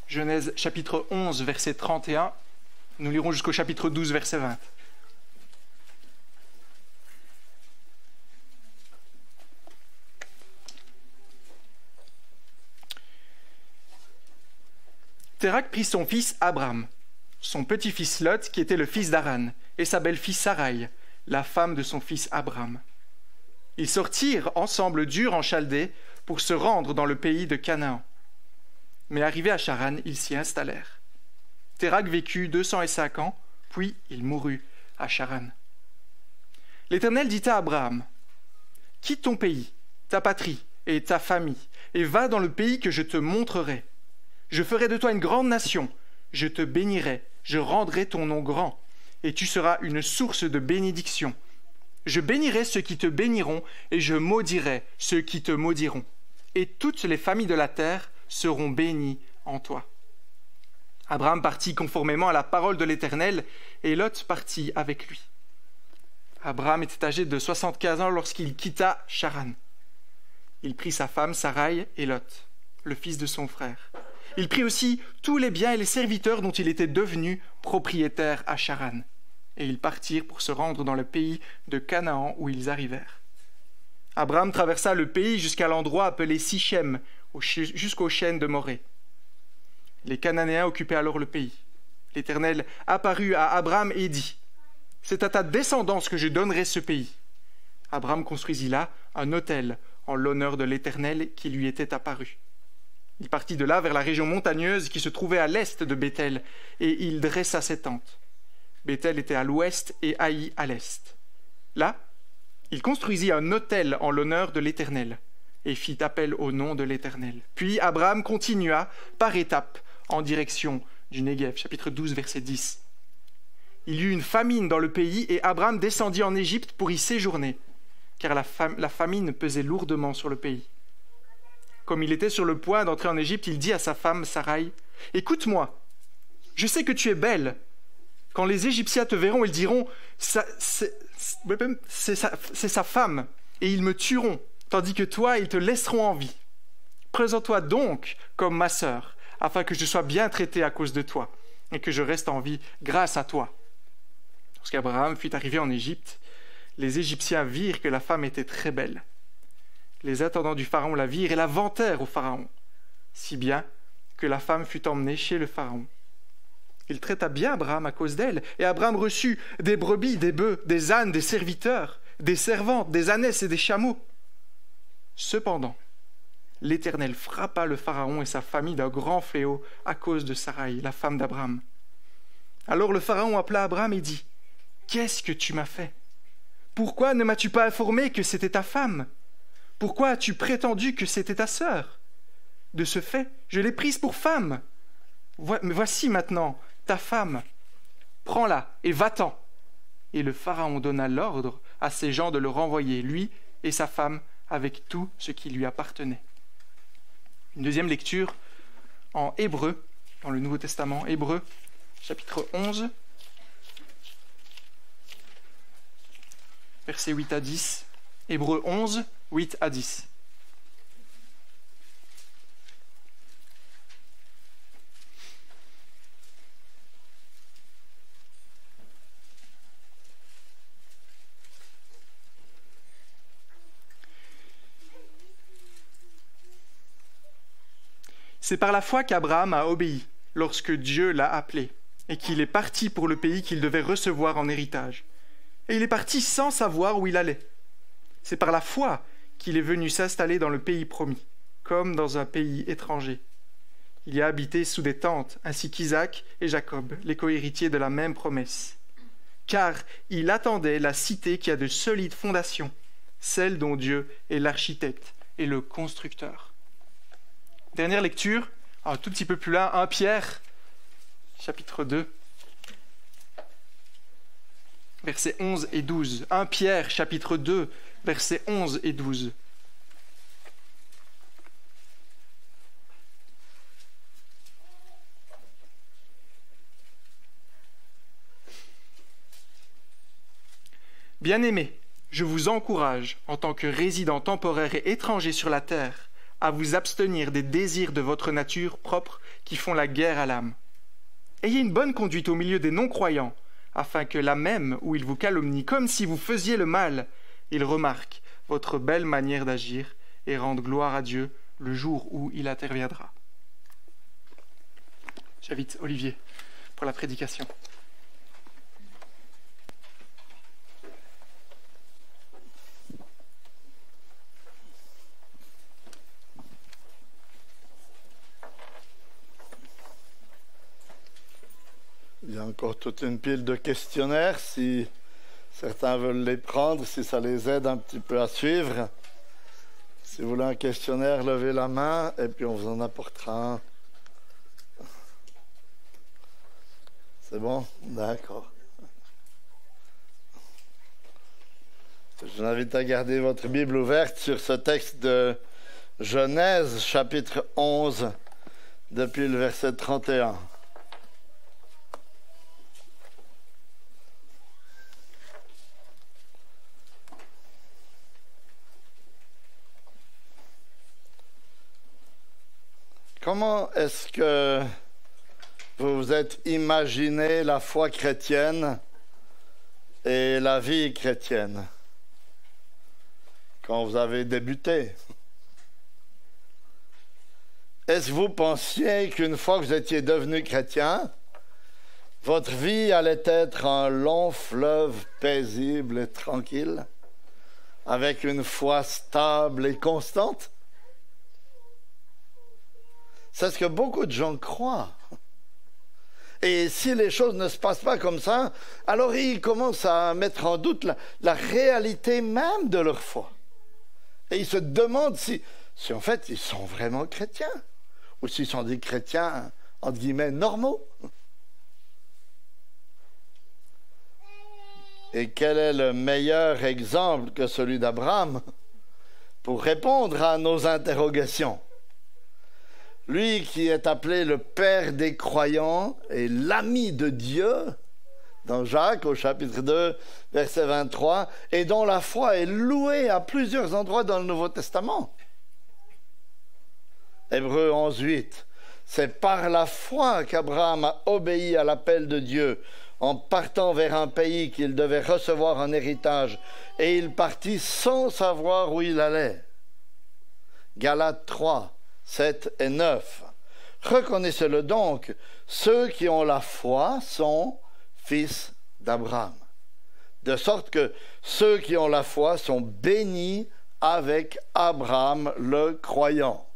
Genèse chapitre 11, verset 31. Nous lirons jusqu'au chapitre 12, verset 20. Térakh prit son fils Abram, son petit-fils Lot, qui était le fils d'Haran, et sa belle-fille Saraï, la femme de son fils Abram. Ils sortirent ensemble d'Ur en Chaldée pour se rendre dans le pays de Canaan. Mais arrivés à Charan, ils s'y installèrent. Térakh vécut 205 ans, puis il mourut à Charan. L'Éternel dit à Abraham, « Quitte ton pays, ta patrie et ta famille, et va dans le pays que je te montrerai. Je ferai de toi une grande nation, je te bénirai, je rendrai ton nom grand, et tu seras une source de bénédiction. Je bénirai ceux qui te béniront, et je maudirai ceux qui te maudiront. Et toutes les familles de la terre seront bénies en toi. » Abraham partit conformément à la parole de l'Éternel, et Lot partit avec lui. Abraham était âgé de 75 ans lorsqu'il quitta Charan. Il prit sa femme Saraï et Lot, le fils de son frère. Il prit aussi tous les biens et les serviteurs dont il était devenu propriétaire à Charan. Et ils partirent pour se rendre dans le pays de Canaan où ils arrivèrent. Abraham traversa le pays jusqu'à l'endroit appelé Sichem, jusqu'aux chênes de Morée. Les Cananéens occupaient alors le pays. L'Éternel apparut à Abraham et dit, « C'est à ta descendance que je donnerai ce pays. » Abraham construisit là un autel en l'honneur de l'Éternel qui lui était apparu. Il partit de là vers la région montagneuse qui se trouvait à l'est de Béthel, et il dressa ses tentes. Béthel était à l'ouest et Haï à l'est. Là, il construisit un autel en l'honneur de l'Éternel, et fit appel au nom de l'Éternel. Puis Abraham continua par étapes en direction du Néguev. Chapitre 12, verset 10. Il y eut une famine dans le pays, et Abraham descendit en Égypte pour y séjourner, car la famine pesait lourdement sur le pays. Comme il était sur le point d'entrer en Égypte, il dit à sa femme Saraï, « Écoute-moi, je sais que tu es belle. Quand les Égyptiens te verront, ils diront, c'est sa femme, et ils me tueront, tandis que toi, ils te laisseront en vie. Présente-toi donc comme ma sœur, afin que je sois bien traité à cause de toi, et que je reste en vie grâce à toi. » Lorsqu'Abraham fut arrivé en Égypte, les Égyptiens virent que la femme était très belle. Les intendants du Pharaon la virent et la vantèrent au Pharaon, si bien que la femme fut emmenée chez le Pharaon. Il traita bien Abraham à cause d'elle, et Abraham reçut des brebis, des bœufs, des ânes, des serviteurs, des servantes, des ânesses et des chameaux. Cependant, l'Éternel frappa le Pharaon et sa famille d'un grand fléau à cause de Saraï, la femme d'Abraham. Alors le Pharaon appela Abraham et dit, « Qu'est-ce que tu m'as fait? Pourquoi ne m'as-tu pas informé que c'était ta femme? Pourquoi as-tu prétendu que c'était ta sœur? De ce fait, je l'ai prise pour femme. Voici maintenant ta femme. Prends-la et va-t'en. » Et le Pharaon donna l'ordre à ses gens de le renvoyer, lui et sa femme, avec tout ce qui lui appartenait. Une deuxième lecture en Hébreu, dans le Nouveau Testament, Hébreu, chapitre 11, versets 8 à 10. Hébreu 11, 8 à 10. C'est par la foi qu'Abraham a obéi lorsque Dieu l'a appelé et qu'il est parti pour le pays qu'il devait recevoir en héritage. Et il est parti sans savoir où il allait. C'est par la foi qu'il est venu s'installer dans le pays promis, comme dans un pays étranger. Il y a habité sous des tentes, ainsi qu'Isaac et Jacob, les cohéritiers de la même promesse. Car il attendait la cité qui a de solides fondations, celle dont Dieu est l'architecte et le constructeur. Dernière lecture, un tout petit peu plus là, 1 Pierre, chapitre 2, versets 11 et 12. 1 Pierre, chapitre 2, versets 11 et 12. Bien-aimés, je vous encourage, en tant que résidents temporaires et étrangers sur la terre, à vous abstenir des désirs de votre nature propre qui font la guerre à l'âme. Ayez une bonne conduite au milieu des non-croyants, afin que là même où ils vous calomnient, comme si vous faisiez le mal, ils remarquent votre belle manière d'agir et rendent gloire à Dieu le jour où il interviendra. J'invite Olivier pour la prédication. Il y a encore toute une pile de questionnaires, si certains veulent les prendre, si ça les aide un petit peu à suivre. Si vous voulez un questionnaire, levez la main et puis on vous en apportera un. C'est bon? D'accord. Je vous invite à garder votre Bible ouverte sur ce texte de Genèse, chapitre 11, depuis le verset 31. Comment est-ce que vous vous êtes imaginé la foi chrétienne et la vie chrétienne quand vous avez débuté? Est-ce que vous pensiez qu'une fois que vous étiez devenu chrétien, votre vie allait être un long fleuve paisible et tranquille, avec une foi stable et constante? C'est ce que beaucoup de gens croient. Et si les choses ne se passent pas comme ça, alors ils commencent à mettre en doute la réalité même de leur foi. Et ils se demandent si en fait ils sont vraiment chrétiens, ou s'ils sont des chrétiens, entre guillemets, normaux. Et quel est le meilleur exemple que celui d'Abraham pour répondre à nos interrogations? Lui qui est appelé le père des croyants et l'ami de Dieu, dans Jacques au chapitre 2, verset 23, et dont la foi est louée à plusieurs endroits dans le Nouveau Testament. Hébreux 11, 8. C'est par la foi qu'Abraham a obéi à l'appel de Dieu en partant vers un pays qu'il devait recevoir en héritage, et il partit sans savoir où il allait. Galates 3. 7 et 9. Reconnaissez-le donc, ceux qui ont la foi sont fils d'Abraham. De sorte que ceux qui ont la foi sont bénis avec Abraham le croyant.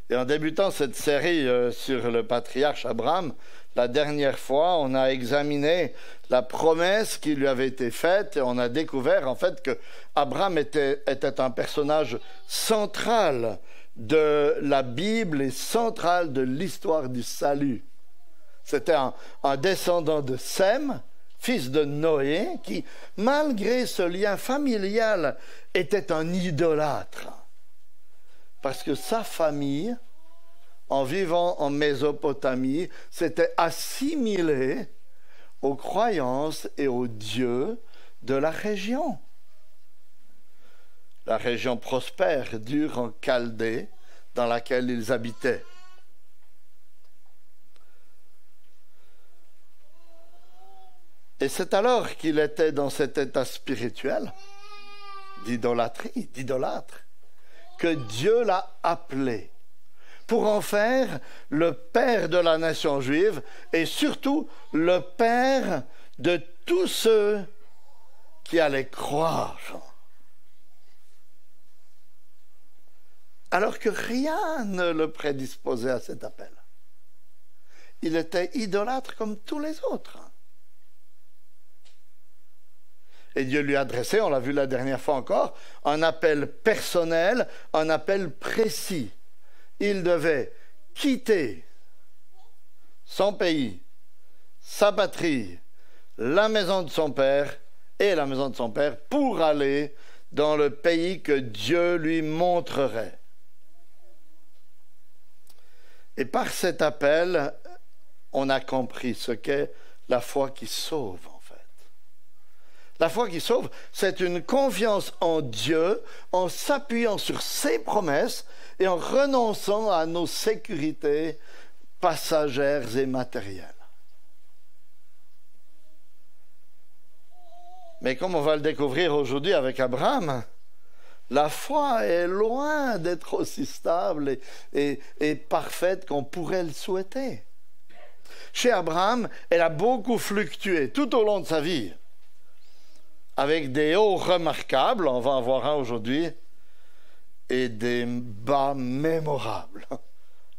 Et en débutant cette série sur le patriarche Abraham, la dernière fois, on a examiné la promesse qui lui avait été faite et on a découvert en fait que Abraham était un personnage central de la Bible et central de l'histoire du salut. C'était un descendant de Sem, fils de Noé, qui, malgré ce lien familial, était un idolâtre. Parce que sa famille, en vivant en Mésopotamie, s'était assimilée aux croyances et aux dieux de la région. La région prospère d'Ur en Chaldée, dans laquelle ils habitaient. Et c'est alors qu'il était dans cet état spirituel d'idolâtrie, d'idolâtre, que Dieu l'a appelé pour en faire le père de la nation juive et surtout le père de tous ceux qui allaient croire. Alors que rien ne le prédisposait à cet appel. Il était idolâtre comme tous les autres. Et Dieu lui a adressé, on l'a vu la dernière fois encore, un appel personnel, un appel précis. Il devait quitter son pays, sa patrie, la maison de son père et la maison de son père pour aller dans le pays que Dieu lui montrerait. Et par cet appel, on a compris ce qu'est la foi qui sauve, en fait. La foi qui sauve, c'est une confiance en Dieu, en s'appuyant sur ses promesses et en renonçant à nos sécurités passagères et matérielles. Mais comme on va le découvrir aujourd'hui avec Abraham, la foi est loin d'être aussi stable et parfaite qu'on pourrait le souhaiter. Chez Abraham, elle a beaucoup fluctué tout au long de sa vie, avec des hauts remarquables, on va en voir un aujourd'hui, et des bas mémorables.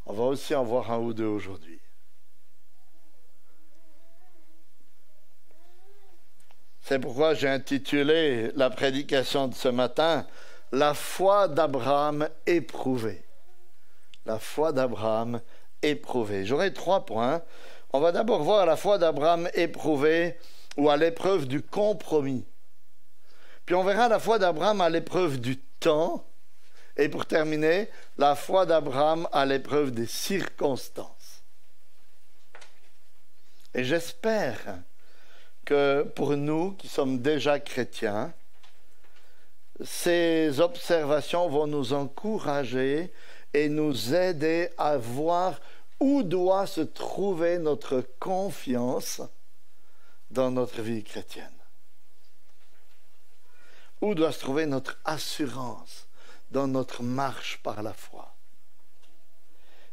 On va aussi en voir un ou deux aujourd'hui. C'est pourquoi j'ai intitulé la prédication de ce matin « La foi d'Abraham éprouvée ». La foi d'Abraham éprouvée. J'aurai 3 points. On va d'abord voir la foi d'Abraham éprouvée ou à l'épreuve du compromis. Puis on verra la foi d'Abraham à l'épreuve du temps. Et pour terminer, la foi d'Abraham à l'épreuve des circonstances. Et j'espère que pour nous qui sommes déjà chrétiens, ces observations vont nous encourager et nous aider à voir où doit se trouver notre confiance dans notre vie chrétienne. Où doit se trouver notre assurance dans notre marche par la foi.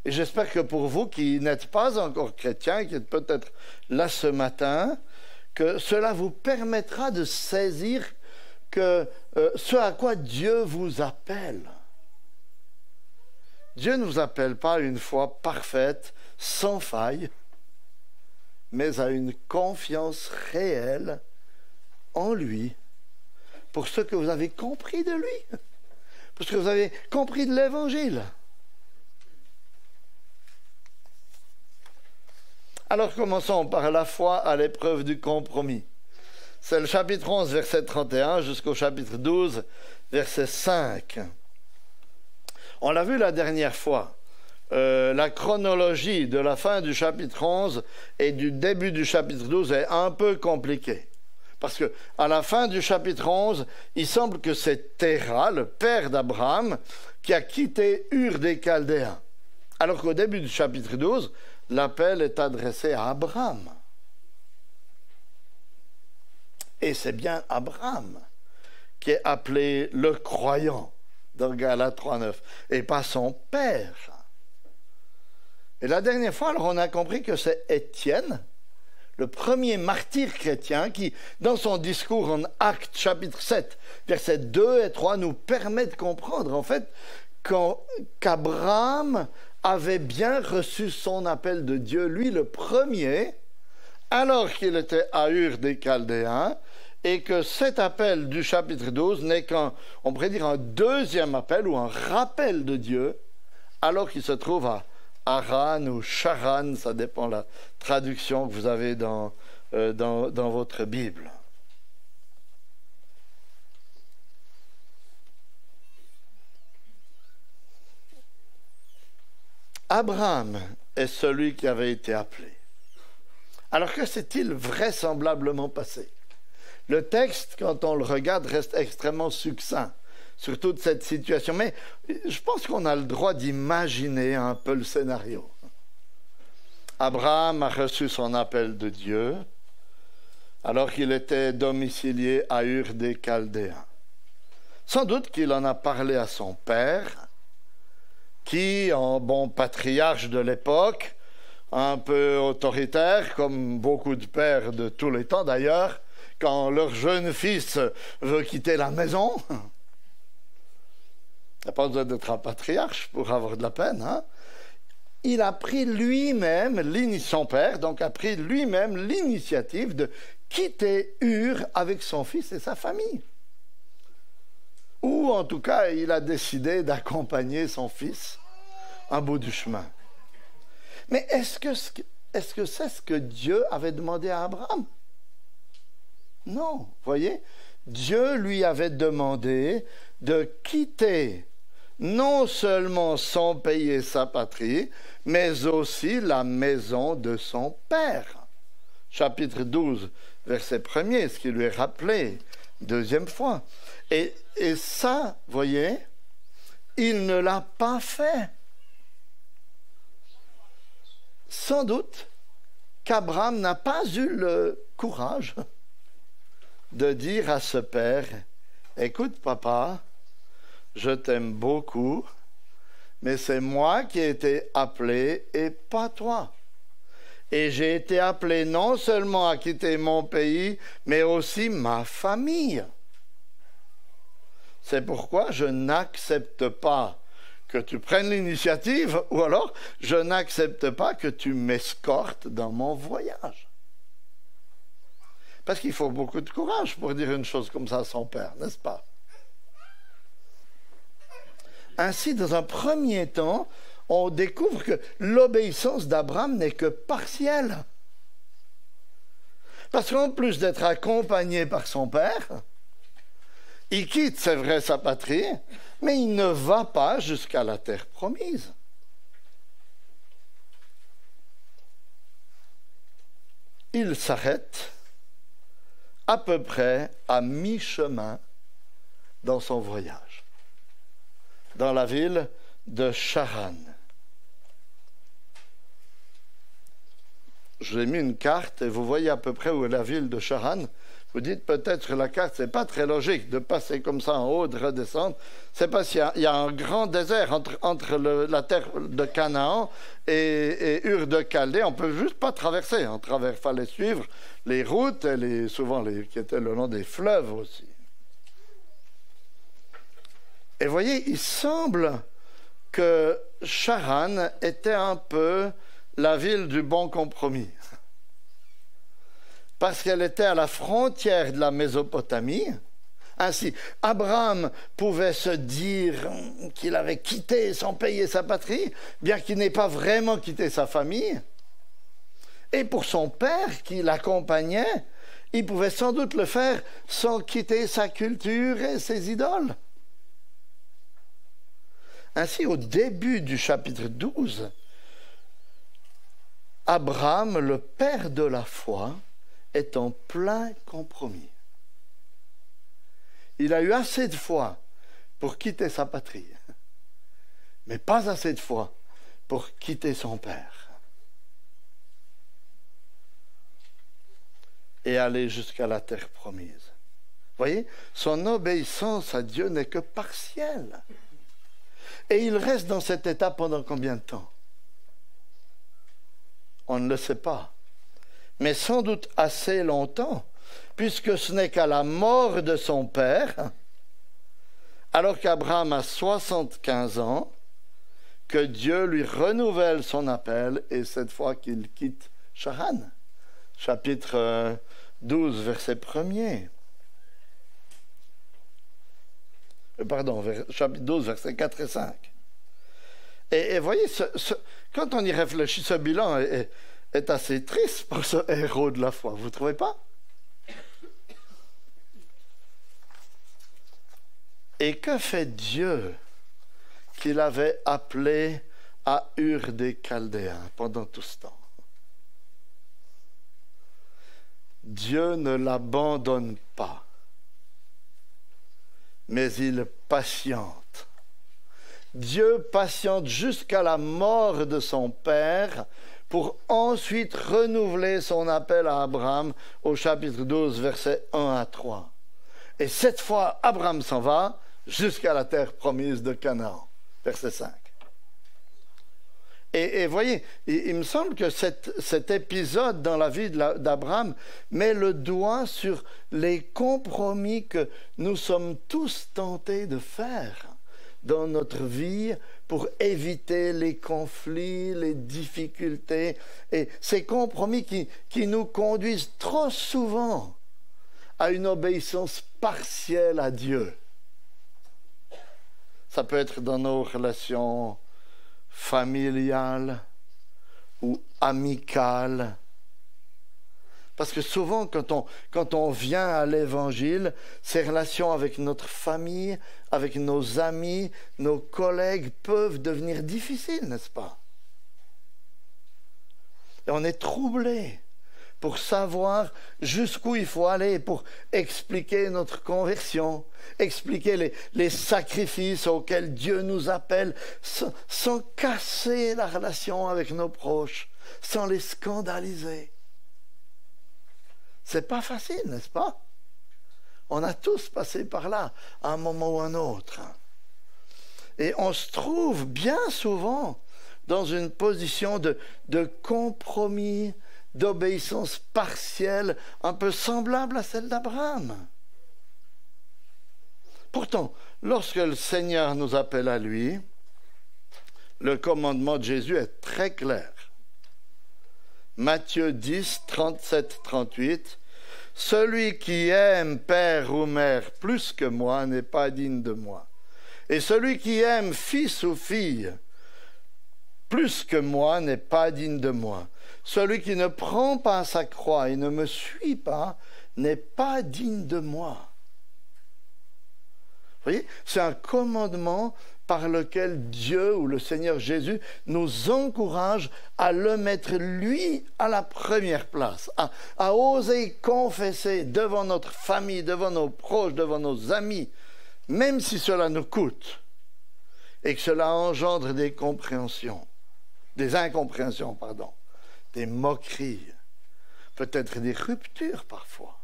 Et j'espère que pour vous qui n'êtes pas encore chrétiens, qui êtes peut-être là ce matin, que cela vous permettra de saisir que ce à quoi Dieu vous appelle. Dieu ne vous appelle pas à une foi parfaite, sans faille, mais à une confiance réelle en lui, pour ce que vous avez compris de lui, pour ce que vous avez compris de l'Évangile. Alors commençons par la foi à l'épreuve du compromis. C'est le chapitre 11, verset 31, jusqu'au chapitre 12, verset 5. On l'a vu la dernière fois. La chronologie de la fin du chapitre 11 et du début du chapitre 12 est un peu compliquée. Parce qu'à la fin du chapitre 11, il semble que c'est Téra, le père d'Abraham, qui a quitté Ur des Chaldéens. Alors qu'au début du chapitre 12, l'appel est adressé à Abraham. Et c'est bien Abraham qui est appelé le croyant dans Galates 3.9, et pas son père. Et la dernière fois, alors on a compris que c'est Étienne, le premier martyr chrétien, qui, dans son discours en Actes chapitre 7, versets 2 et 3, nous permet de comprendre en fait qu'Abraham avait bien reçu son appel de Dieu, lui le premier, alors qu'il était à Ur des Chaldéens, et que cet appel du chapitre 12 n'est qu'un, on pourrait dire, un deuxième appel ou un rappel de Dieu, alors qu'il se trouve à Haran ou Charan, ça dépend de la traduction que vous avez dans votre Bible. Abraham est celui qui avait été appelé. Alors que s'est-il vraisemblablement passé? Le texte, quand on le regarde, reste extrêmement succinct sur toute cette situation. Mais je pense qu'on a le droit d'imaginer un peu le scénario. Abraham a reçu son appel de Dieu alors qu'il était domicilié à Ur des Chaldéens. Sans doute qu'il en a parlé à son père, qui, en bon patriarche de l'époque, un peu autoritaire, comme beaucoup de pères de tous les temps d'ailleurs, quand leur jeune fils veut quitter la maison, il n'y a pas besoin d'être un patriarche pour avoir de la peine, hein? Il a pris lui-même, son père, donc a pris lui-même l'initiative de quitter Ur avec son fils et sa famille. Ou en tout cas, il a décidé d'accompagner son fils un bout du chemin. Mais est-ce que c'est ce que Dieu avait demandé à Abraham? Non, voyez, Dieu lui avait demandé de quitter non seulement son pays et sa patrie, mais aussi la maison de son père. Chapitre 12, verset 1er, ce qui lui est rappelé deuxième fois. Et ça, voyez, il ne l'a pas fait. Sans doute qu'Abraham n'a pas eu le courage de dire à ce père, « Écoute, papa, je t'aime beaucoup, mais c'est moi qui ai été appelé et pas toi. Et j'ai été appelé non seulement à quitter mon pays, mais aussi ma famille. C'est pourquoi je n'accepte pas que tu prennes l'initiative, ou alors je n'accepte pas que tu m'escortes dans mon voyage. » Parce qu'il faut beaucoup de courage pour dire une chose comme ça à son père, n'est-ce pas? Ainsi, dans un premier temps, on découvre que l'obéissance d'Abraham n'est que partielle. Parce qu'en plus d'être accompagné par son père, il quitte, c'est vrai, sa patrie, mais il ne va pas jusqu'à la terre promise. Il s'arrête à peu près à mi-chemin dans son voyage, dans la ville de Charan. Je vous ai mis une carte et vous voyez à peu près où est la ville de Charan. Vous dites peut-être sur la carte, c'est pas très logique de passer comme ça en haut, de redescendre. C'est parce qu'il y a un grand désert entre la terre de Canaan et Ur de Chaldée. On peut juste pas traverser. Il fallait suivre les routes, souvent qui étaient le long des fleuves aussi. Et voyez, il semble que Charan était un peu la ville du bon compromis. Parce qu'elle était à la frontière de la Mésopotamie. Ainsi, Abraham pouvait se dire qu'il avait quitté son pays et sa patrie, bien qu'il n'ait pas vraiment quitté sa famille. Et pour son père qui l'accompagnait, il pouvait sans doute le faire sans quitter sa culture et ses idoles. Ainsi, au début du chapitre 12, Abraham, le père de la foi, est en plein compromis. Il a eu assez de foi pour quitter sa patrie, mais pas assez de foi pour quitter son père et aller jusqu'à la terre promise. Voyez, son obéissance à Dieu n'est que partielle. Et il reste dans cet état pendant combien de temps? On ne le sait pas. Mais sans doute assez longtemps, puisque ce n'est qu'à la mort de son père, alors qu'Abraham a 75 ans, que Dieu lui renouvelle son appel, et cette fois qu'il quitte Charan. Chapitre 12, verset 1er. Chapitre 12, versets 4 et 5. Et voyez, quand on y réfléchit, ce bilan est assez triste pour ce héros de la foi, vous ne trouvez pas? Et que fait Dieu qu'il avait appelé à Ur des Chaldéens pendant tout ce temps? Dieu ne l'abandonne pas, mais il patiente. Dieu patiente jusqu'à la mort de son père pour ensuite renouveler son appel à Abraham au chapitre 12, versets 1 à 3. Et cette fois, Abraham s'en va jusqu'à la terre promise de Canaan, verset 5. Et voyez, il me semble que cet épisode dans la vie d'Abraham met le doigt sur les compromis que nous sommes tous tentés de faire dans notre vie pour éviter les conflits, les difficultés, et ces compromis qui nous conduisent trop souvent à une obéissance partielle à Dieu. Ça peut être dans nos relations familiales ou amicales. Parce que souvent, quand on vient à l'Évangile, ces relations avec notre famille, avec nos amis, nos collègues peuvent devenir difficiles, n'est-ce pas? Et on est troublé pour savoir jusqu'où il faut aller, pour expliquer notre conversion, expliquer les sacrifices auxquels Dieu nous appelle, sans casser la relation avec nos proches, sans les scandaliser. C'est pas facile, n'est-ce pas? On a tous passé par là, à un moment ou un autre. Et on se trouve bien souvent dans une position de compromis, d'obéissance partielle, un peu semblable à celle d'Abraham. Pourtant, lorsque le Seigneur nous appelle à lui, le commandement de Jésus est très clair. Matthieu 10, 37, 38. « Celui qui aime père ou mère plus que moi n'est pas digne de moi. Et celui qui aime fils ou fille plus que moi n'est pas digne de moi. Celui qui ne prend pas sa croix et ne me suit pas n'est pas digne de moi. » Vous voyez, c'est un commandement par lequel Dieu ou le Seigneur Jésus nous encourage à le mettre lui à la première place, à oser confesser devant notre famille, devant nos proches, devant nos amis, même si cela nous coûte et que cela engendre des incompréhensions, des moqueries, peut-être des ruptures parfois.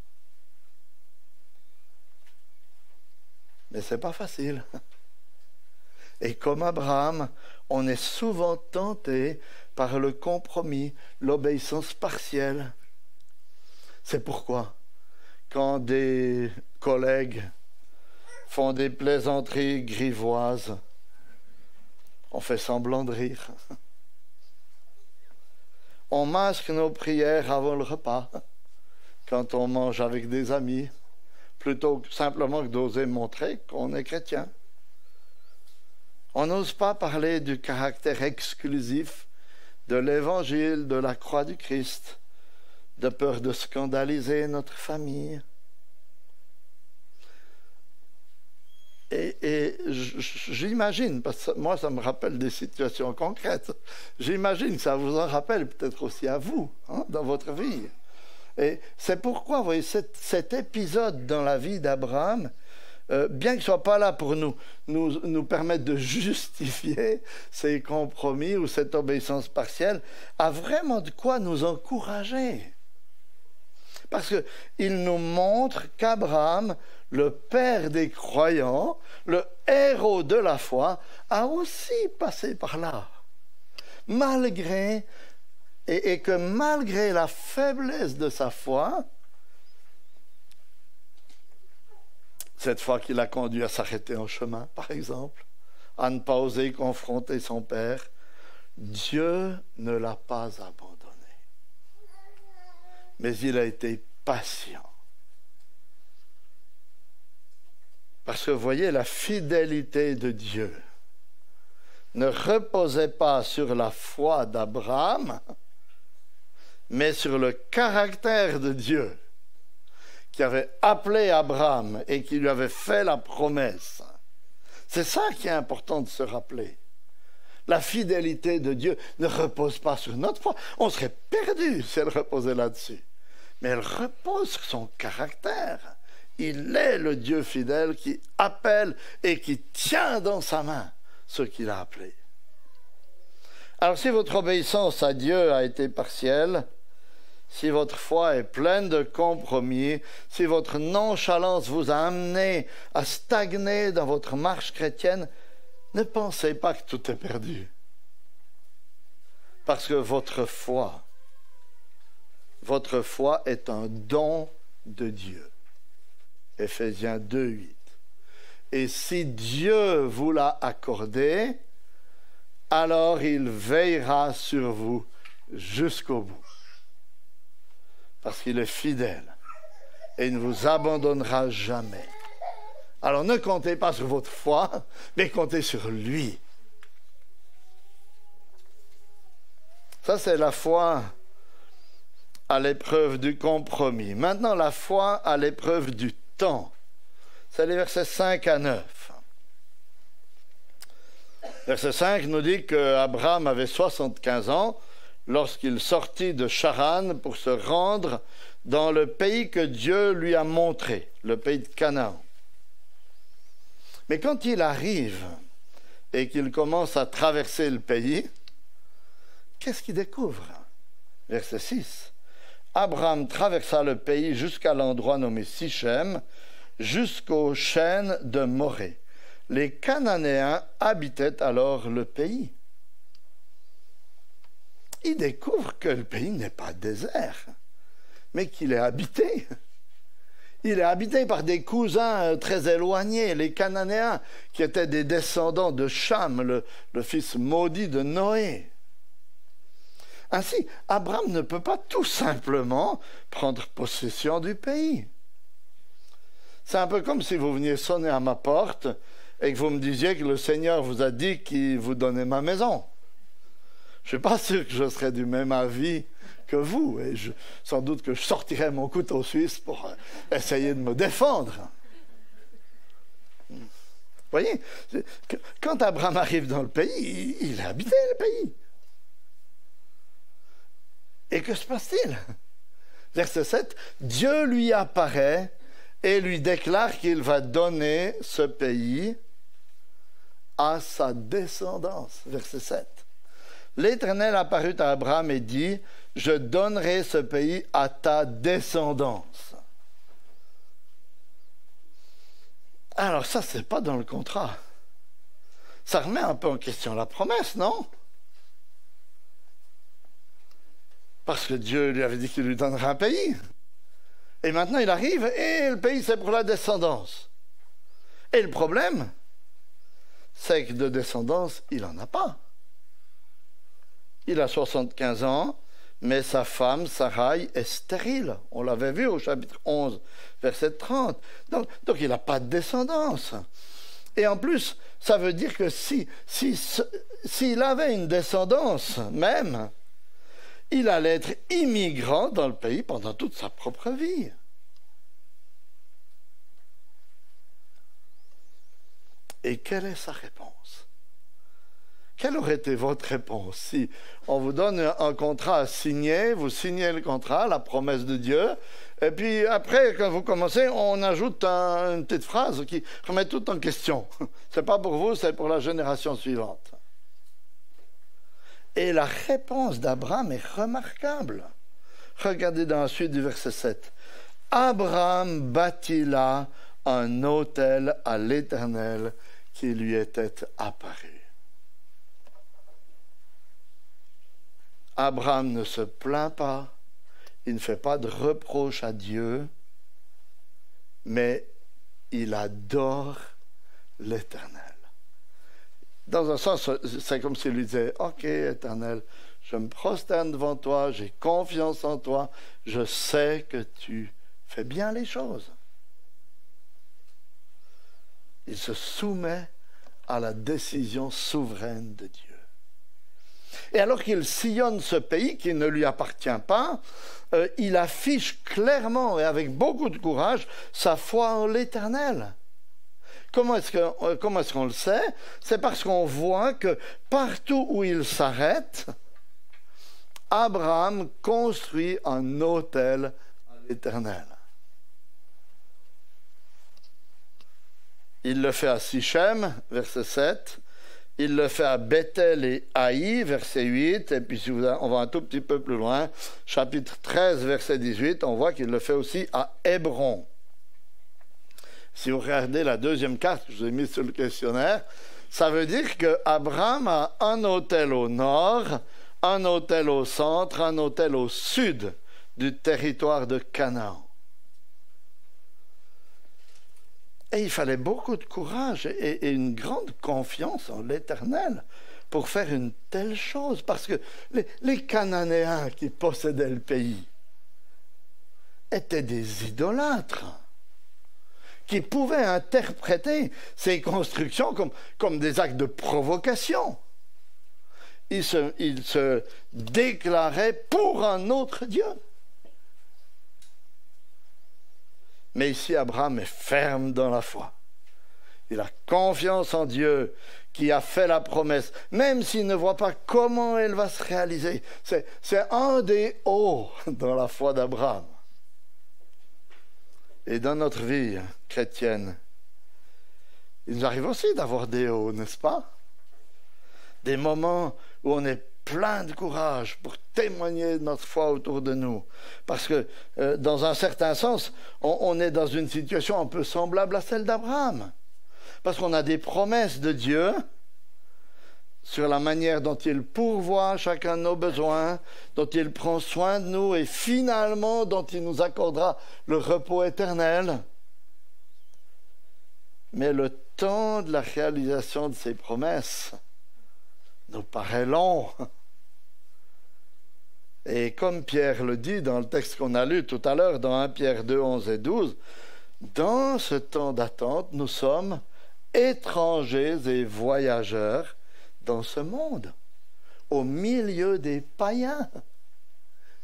Mais ce n'est pas facile. Et comme Abraham, on est souvent tenté par le compromis, l'obéissance partielle. C'est pourquoi, quand des collègues font des plaisanteries grivoises, on fait semblant de rire. On masque nos prières avant le repas, quand on mange avec des amis, plutôt que simplement que d'oser montrer qu'on est chrétien. On n'ose pas parler du caractère exclusif de l'évangile de la croix du Christ, de peur de scandaliser notre famille. Et j'imagine, parce que moi ça me rappelle des situations concrètes, j'imagine que ça vous en rappelle peut-être aussi à vous, dans votre vie. Et c'est pourquoi, vous voyez, cet épisode dans la vie d'Abraham, bien qu'il ne soit pas là pour nous permettre de justifier ces compromis ou cette obéissance partielle, a vraiment de quoi nous encourager. Parce qu'il nous montre qu'Abraham, le père des croyants, le héros de la foi, a aussi passé par là. Et que malgré la faiblesse de sa foi, cette foi qui l'a conduit à s'arrêter en chemin, par exemple, à ne pas oser confronter son père, Dieu ne l'a pas abandonné. Mais il a été patient. Parce que vous voyez, la fidélité de Dieu ne reposait pas sur la foi d'Abraham, mais sur le caractère de Dieu qui avait appelé Abraham et qui lui avait fait la promesse. C'est ça qui est important de se rappeler. La fidélité de Dieu ne repose pas sur notre foi. On serait perdu si elle reposait là-dessus. Mais elle repose sur son caractère. Il est le Dieu fidèle qui appelle et qui tient dans sa main ce qu'il a appelé. Alors si votre obéissance à Dieu a été partielle, si votre foi est pleine de compromis, si votre nonchalance vous a amené à stagner dans votre marche chrétienne, ne pensez pas que tout est perdu. Parce que votre foi est un don de Dieu. Éphésiens 2, 8. Et si Dieu vous l'a accordé, alors il veillera sur vous jusqu'au bout. Parce qu'il est fidèle et il ne vous abandonnera jamais. Alors ne comptez pas sur votre foi, mais comptez sur lui. Ça, c'est la foi à l'épreuve du compromis. Maintenant, la foi à l'épreuve du temps. C'est les versets 5 à 9. Verset 5 nous dit qu'Abraham avait 75 ans lorsqu'il sortit de Charan pour se rendre dans le pays que Dieu lui a montré, le pays de Canaan. Mais quand il arrive et qu'il commence à traverser le pays, qu'est-ce qu'il découvre? Verset 6. Abraham traversa le pays jusqu'à l'endroit nommé Sichem, jusqu'aux chênes de Morée. Les Cananéens habitaient alors le pays. Il découvre que le pays n'est pas désert, mais qu'il est habité. Il est habité par des cousins très éloignés, les Cananéens, qui étaient des descendants de Cham, le fils maudit de Noé. Ainsi, Abraham ne peut pas tout simplement prendre possession du pays. C'est un peu comme si vous veniez sonner à ma porte et que vous me disiez que le Seigneur vous a dit qu'il vous donnait ma maison. Je ne suis pas sûr que je serais du même avis que vous, et sans doute que je sortirais mon couteau suisse pour essayer de me défendre. Vous voyez, quand Abraham arrive dans le pays, il a habité le pays. Et que se passe-t-il? Verset 7, Dieu lui apparaît et lui déclare qu'il va donner ce pays à sa descendance. Verset 7. L'Éternel apparut à Abraham et dit, « Je donnerai ce pays à ta descendance. » Alors ça, c'est pas dans le contrat. Ça remet un peu en question la promesse, non? Parce que Dieu lui avait dit qu'il lui donnerait un pays. Et maintenant, il arrive et le pays, c'est pour la descendance. Et le problème, c'est que de descendance, il n'en a pas. Il a 75 ans, mais sa femme, Sarai, est stérile. On l'avait vu au chapitre 11, verset 30. Donc il n'a pas de descendance. Et en plus, ça veut dire que s'il avait une descendance même, il allait être immigrant dans le pays pendant toute sa propre vie. Et quelle est sa réponse? Quelle aurait été votre réponse si on vous donne un contrat à signer, vous signez le contrat, la promesse de Dieu, et puis après, quand vous commencez, on ajoute une petite phrase qui remet tout en question. C'est pas pour vous, c'est pour la génération suivante. Et la réponse d'Abraham est remarquable. Regardez dans la suite du verset 7. Abraham bâtit là un autel à l'Éternel qui lui était apparu. Abraham ne se plaint pas, il ne fait pas de reproche à Dieu, mais il adore l'Éternel. Dans un sens, c'est comme s'il lui disait, « Ok, Éternel, je me prosterne devant toi, j'ai confiance en toi, je sais que tu fais bien les choses. » Il se soumet à la décision souveraine de Dieu. Et alors qu'il sillonne ce pays qui ne lui appartient pas, il affiche clairement et avec beaucoup de courage sa foi en l'Éternel. Comment est-ce qu'on le sait? C'est parce qu'on voit que partout où il s'arrête, Abraham construit un autel à l'Éternel. Il le fait à Sichem, verset 7. Il le fait à Bethel et Haï, verset 8. Et puis si on va un tout petit peu plus loin, chapitre 13, verset 18, on voit qu'il le fait aussi à Hébron. Si vous regardez la deuxième carte que je vous ai mise sur le questionnaire, ça veut dire qu'Abraham a un autel au nord, un autel au centre, un autel au sud du territoire de Canaan. Et il fallait beaucoup de courage et une grande confiance en l'Éternel pour faire une telle chose. Parce que les Cananéens qui possédaient le pays étaient des idolâtres qui pouvaient interpréter ces constructions comme des actes de provocation. Ils se déclaraient pour un autre Dieu. Mais ici, Abraham est ferme dans la foi. Il a confiance en Dieu qui a fait la promesse, même s'il ne voit pas comment elle va se réaliser. C'est un des hauts dans la foi d'Abraham. Et dans notre vie chrétienne, il nous arrive aussi d'avoir des hauts, n'est-ce pas? Des moments où on est plein de courage pour témoigner de notre foi autour de nous. Parce que, dans un certain sens, on est dans une situation un peu semblable à celle d'Abraham. Parce qu'on a des promesses de Dieu sur la manière dont il pourvoit chacun de nos besoins, dont il prend soin de nous et finalement dont il nous accordera le repos éternel. Mais le temps de la réalisation de ces promesses nous paraît long. Et comme Pierre le dit dans le texte qu'on a lu tout à l'heure, dans 1 Pierre 2, 11 et 12, dans ce temps d'attente, nous sommes étrangers et voyageurs dans ce monde, au milieu des païens.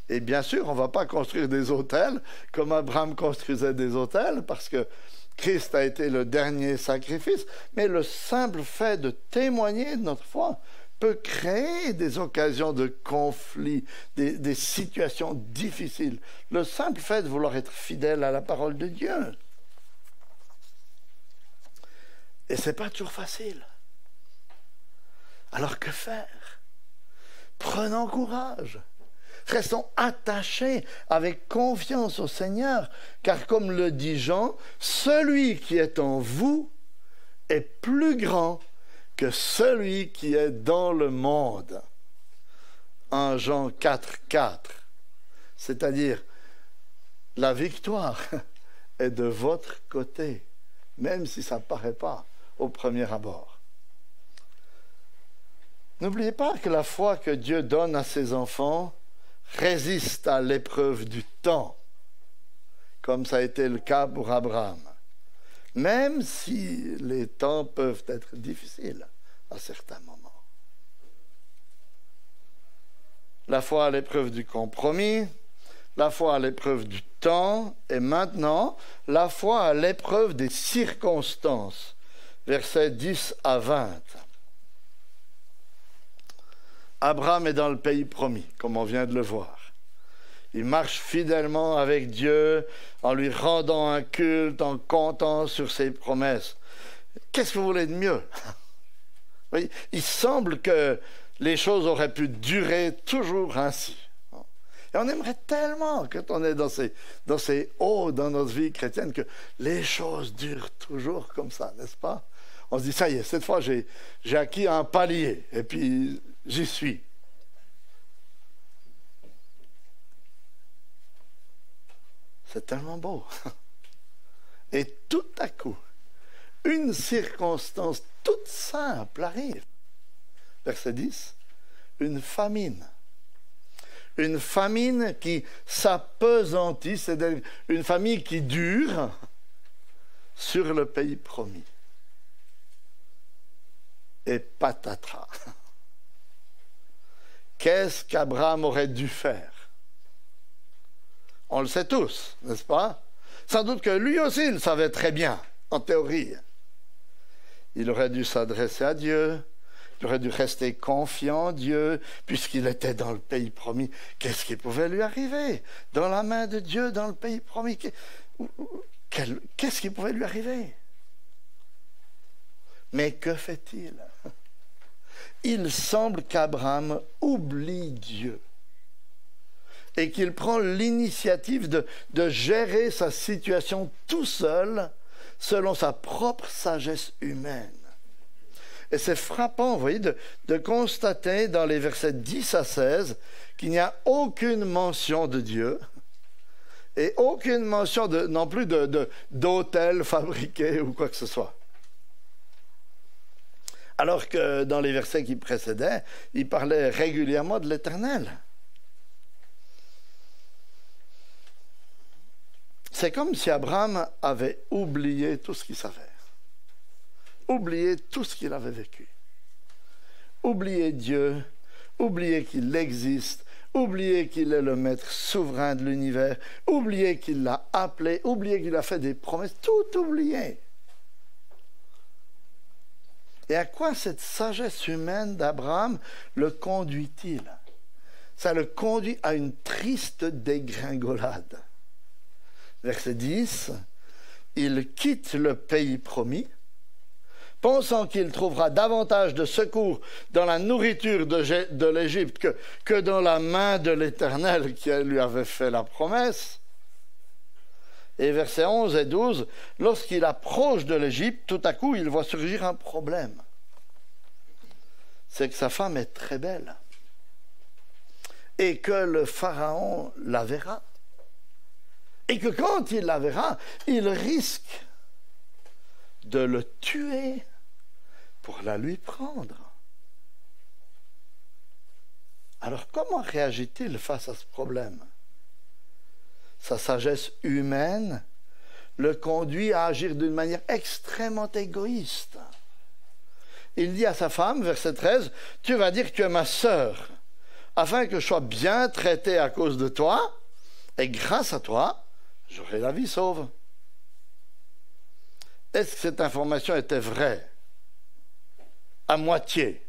Et bien sûr, on ne va pas construire des hôtels comme Abraham construisait des hôtels, parce que Christ a été le dernier sacrifice, mais le simple fait de témoigner de notre foi peut créer des occasions de conflit, des situations difficiles. Le simple fait de vouloir être fidèle à la parole de Dieu. Et ce n'est pas toujours facile. Alors que faire? Prenons courage. Restons attachés avec confiance au Seigneur, car comme le dit Jean, celui qui est en vous est plus grand que celui qui est dans le monde. 1 Jean 4, 4. C'est-à-dire, la victoire est de votre côté, même si ça ne paraît pas au premier abord. N'oubliez pas que la foi que Dieu donne à ses enfants résiste à l'épreuve du temps, comme ça a été le cas pour Abraham, même si les temps peuvent être difficiles à certains moments. La foi à l'épreuve du compromis, la foi à l'épreuve du temps, et maintenant, la foi à l'épreuve des circonstances. Versets 10 à 20. Abraham est dans le pays promis, comme on vient de le voir. Il marche fidèlement avec Dieu, en lui rendant un culte, en comptant sur ses promesses. Qu'est-ce que vous voulez de mieux? Oui, il semble que les choses auraient pu durer toujours ainsi. Et on aimerait tellement, quand on est dans ces hauts dans notre vie chrétienne, que les choses durent toujours comme ça, n'est-ce pas? On se dit, ça y est, cette fois j'ai acquis un palier, et puis j'y suis. C'est tellement beau. Et tout à coup, une circonstance toute simple arrive. Verset 10, une famine. Une famine qui s'appesantit, c'est une famine qui dure sur le pays promis. Et patatras. Qu'est-ce qu'Abraham aurait dû faire? On le sait tous, n'est-ce pas? Sans doute que lui aussi il savait très bien, en théorie. Il aurait dû s'adresser à Dieu, il aurait dû rester confiant en Dieu, puisqu'il était dans le pays promis. Qu'est-ce qui pouvait lui arriver? Dans la main de Dieu, dans le pays promis, qu'est-ce qui pouvait lui arriver? Mais que fait-il? Il semble qu'Abraham oublie Dieu et qu'il prend l'initiative de gérer sa situation tout seul, selon sa propre sagesse humaine. Et c'est frappant, vous voyez, de constater dans les versets 10 à 16 qu'il n'y a aucune mention de Dieu et aucune mention non plus d'autel fabriqué ou quoi que ce soit. Alors que dans les versets qui précédaient, il parlait régulièrement de l'Éternel. C'est comme si Abraham avait oublié tout ce qu'il savait. Oublié tout ce qu'il avait vécu. Oublié Dieu, oublié qu'il existe, oublié qu'il est le maître souverain de l'univers, oublié qu'il l'a appelé, oublié qu'il a fait des promesses, tout oublié. Et à quoi cette sagesse humaine d'Abraham le conduit-il? Ça le conduit à une triste dégringolade. Verset 10, il quitte le pays promis, pensant qu'il trouvera davantage de secours dans la nourriture de l'Égypte que dans la main de l'Éternel qui lui avait fait la promesse. Et versets 11 et 12, lorsqu'il approche de l'Égypte, tout à coup, il voit surgir un problème. C'est que sa femme est très belle et que le Pharaon la verra. Et que quand il la verra, il risque de le tuer pour la lui prendre. Alors comment réagit-il face à ce problème? Sa sagesse humaine le conduit à agir d'une manière extrêmement égoïste. Il dit à sa femme, verset 13, « Tu vas dire que tu es ma sœur, afin que je sois bien traité à cause de toi, et grâce à toi, j'aurai la vie sauve. » Est-ce que cette information était vraie? À moitié.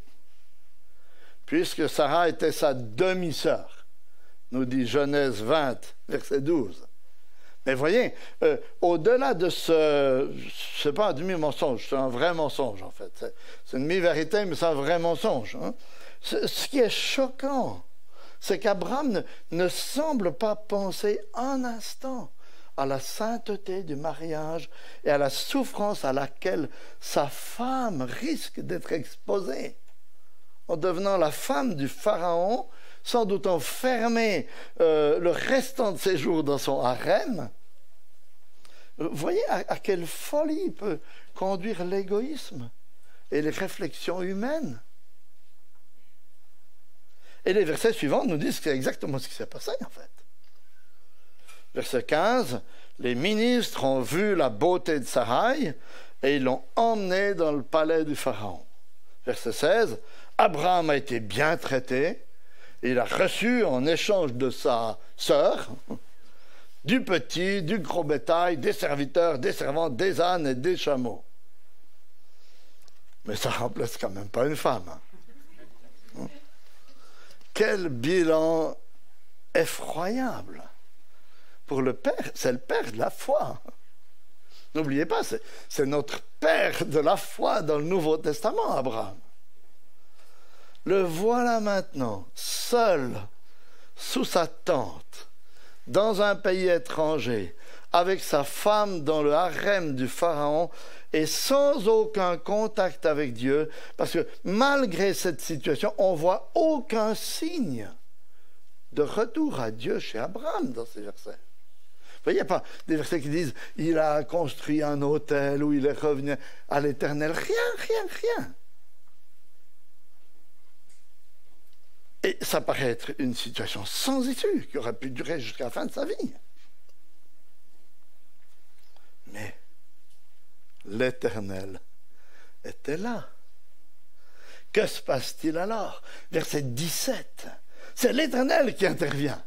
Puisque Sarah était sa demi-sœur, nous dit Genèse 20, verset 12. Mais voyez, au-delà de c'est pas un demi-mensonge, c'est un vrai mensonge en fait. C'est une mi-vérité, mais c'est un vrai mensonge. Hein. Ce qui est choquant, c'est qu'Abraham ne semble pas penser un instant à la sainteté du mariage et à la souffrance à laquelle sa femme risque d'être exposée. En devenant la femme du Pharaon, sans doute enfermée le restant de ses jours dans son harem. Vous voyez à quelle folie peut conduire l'égoïsme et les réflexions humaines. Et les versets suivants nous disent que c'est exactement ce qui s'est passé en fait. Verset 15, les ministres ont vu la beauté de Sarai et ils l'ont emmenée dans le palais du Pharaon. Verset 16, Abraham a été bien traité, il a reçu en échange de sa sœur du petit, du gros bétail, des serviteurs, des servantes, des ânes et des chameaux. Mais ça ne remplace quand même pas une femme. Quel bilan effroyable! Pour le Père, c'est le Père de la foi. N'oubliez pas, c'est notre Père de la foi dans le Nouveau Testament, Abraham. Le voilà maintenant, seul, sous sa tente, dans un pays étranger, avec sa femme dans le harem du Pharaon et sans aucun contact avec Dieu, parce que malgré cette situation, on ne voit aucun signe de retour à Dieu chez Abraham dans ces versets. Il n'y a pas des versets qui disent « il a construit un autel » ou « il est revenu à l'Éternel ». Rien. Et ça paraît être une situation sans issue, qui aurait pu durer jusqu'à la fin de sa vie. Mais l'Éternel était là. Que se passe-t-il alors? Verset 17. C'est l'Éternel qui intervient.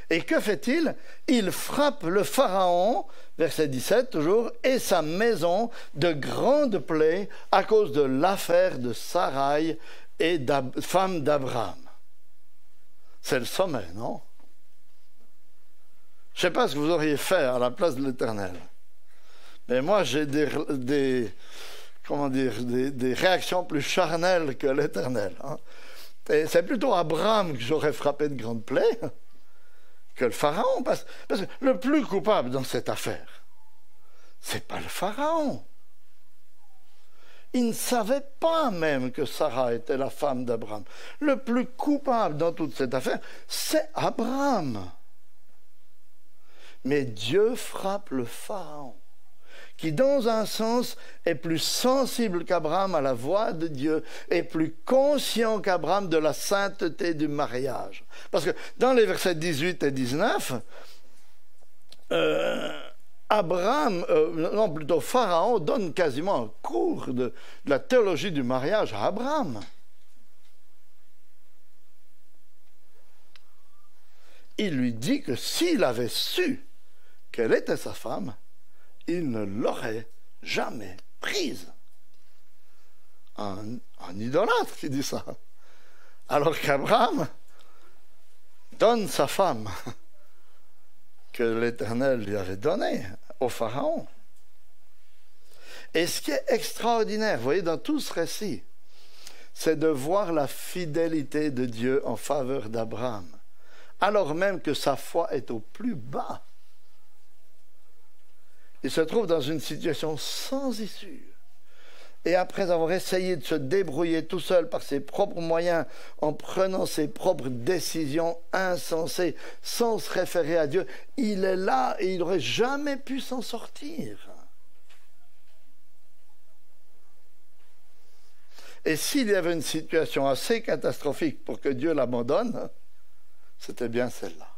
Et que fait-il? Il frappe le Pharaon, verset 17 toujours, et sa maison de grandes plaies à cause de l'affaire de Sarai et femme d'Abraham. C'est le sommet, non? Je ne sais pas ce que vous auriez fait à la place de l'Éternel. Mais moi, j'ai des réactions plus charnelles que l'Éternel. Hein? Et c'est plutôt Abraham que j'aurais frappé de grandes plaies que le Pharaon. Parce que le plus coupable dans cette affaire, c'est pas le Pharaon. Il ne savait pas même que Sarah était la femme d'Abraham. Le plus coupable dans toute cette affaire, c'est Abraham. Mais Dieu frappe le Pharaon, qui dans un sens est plus sensible qu'Abraham à la voix de Dieu, et plus conscient qu'Abraham de la sainteté du mariage. Parce que dans les versets 18 et 19, Pharaon donne quasiment un cours de la théologie du mariage à Abraham. Il lui dit que s'il avait su qu'elle était sa femme, il ne l'aurait jamais prise. un idolâtre qui dit ça. Alors qu'Abraham donne sa femme que l'Éternel lui avait donnée au Pharaon. Et ce qui est extraordinaire, vous voyez, dans tout ce récit, c'est de voir la fidélité de Dieu en faveur d'Abraham, alors même que sa foi est au plus bas. Il se trouve dans une situation sans issue. Et après avoir essayé de se débrouiller tout seul par ses propres moyens, en prenant ses propres décisions insensées, sans se référer à Dieu, il est là et il n'aurait jamais pu s'en sortir. Et s'il y avait une situation assez catastrophique pour que Dieu l'abandonne, c'était bien celle-là.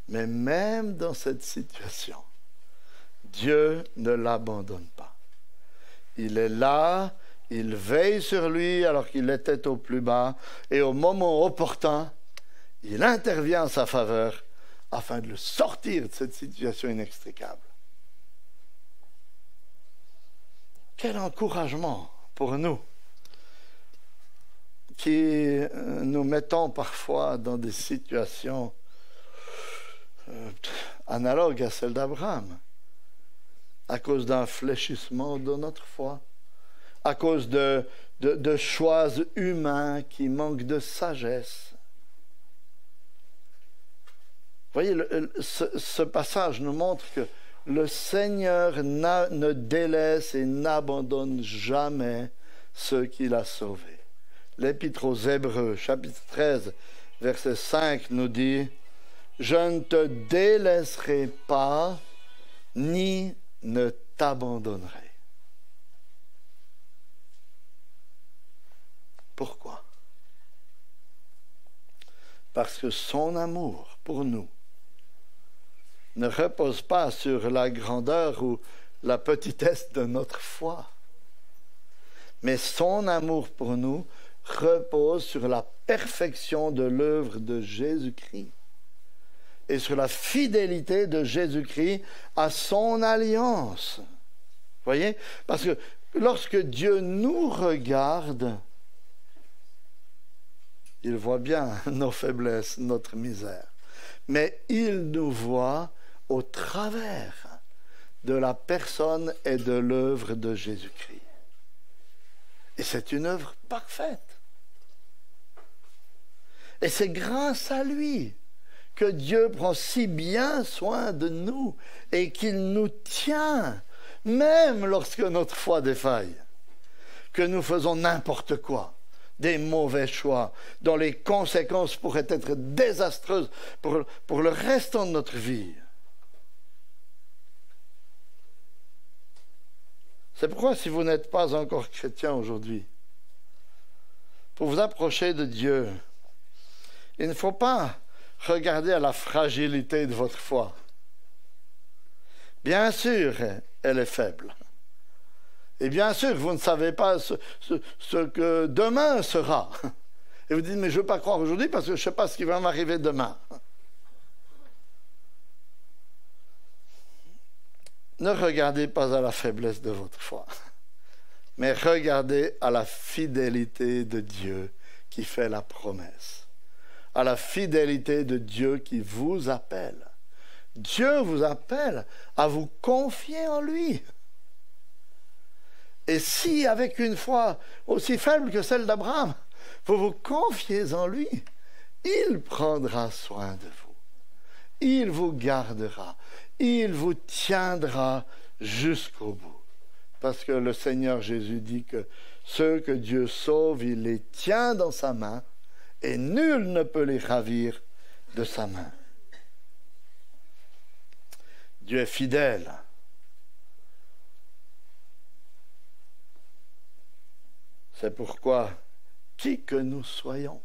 Mais même dans cette situation, Dieu ne l'abandonne pas. Il est là, il veille sur lui alors qu'il était au plus bas, et au moment opportun, il intervient en sa faveur afin de le sortir de cette situation inextricable. Quel encouragement pour nous qui nous mettons parfois dans des situations analogues à celles d'Abraham, à cause d'un fléchissement de notre foi, à cause de choix humains qui manquent de sagesse. Vous voyez, ce passage nous montre que le Seigneur ne délaisse et n'abandonne jamais ceux qu'il a sauvés. L'Épître aux Hébreux, chapitre 13, verset 5, nous dit « Je ne te délaisserai pas, ni ne t'abandonnerai. » Pourquoi? Parce que son amour pour nous ne repose pas sur la grandeur ou la petitesse de notre foi, mais son amour pour nous repose sur la perfection de l'œuvre de Jésus-Christ et sur la fidélité de Jésus-Christ à son alliance. Vous voyez? Parce que lorsque Dieu nous regarde, il voit bien nos faiblesses, notre misère, mais il nous voit au travers de la personne et de l'œuvre de Jésus-Christ. Et c'est une œuvre parfaite. Et c'est grâce à lui que Dieu prend si bien soin de nous et qu'il nous tient, même lorsque notre foi défaille, que nous faisons n'importe quoi, des mauvais choix, dont les conséquences pourraient être désastreuses pour le restant de notre vie. C'est pourquoi, si vous n'êtes pas encore chrétien aujourd'hui, pour vous approcher de Dieu, il ne faut pas regarder à la fragilité de votre foi. Bien sûr, elle est faible. Et bien sûr, vous ne savez pas ce que demain sera. Et vous dites, mais je ne veux pas croire aujourd'hui parce que je ne sais pas ce qui va m'arriver demain. Ne regardez pas à la faiblesse de votre foi, mais regardez à la fidélité de Dieu qui fait la promesse, à la fidélité de Dieu qui vous appelle. Dieu vous appelle à vous confier en lui. Et si, avec une foi aussi faible que celle d'Abraham, vous vous confiez en lui, il prendra soin de vous. Il vous gardera. Il vous tiendra jusqu'au bout. Parce que le Seigneur Jésus dit que ceux que Dieu sauve, il les tient dans sa main et nul ne peut les ravir de sa main. Dieu est fidèle. C'est pourquoi, qui que nous soyons,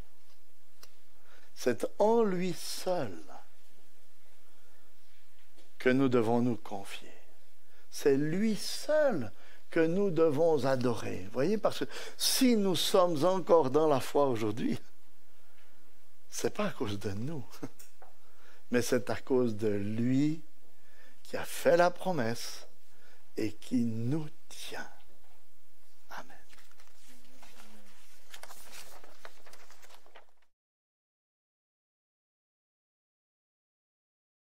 c'est en lui seul que nous devons nous confier. C'est lui seul que nous devons adorer. Vous voyez, parce que si nous sommes encore dans la foi aujourd'hui, c'est pas à cause de nous, mais c'est à cause de lui qui a fait la promesse et qui nous tient.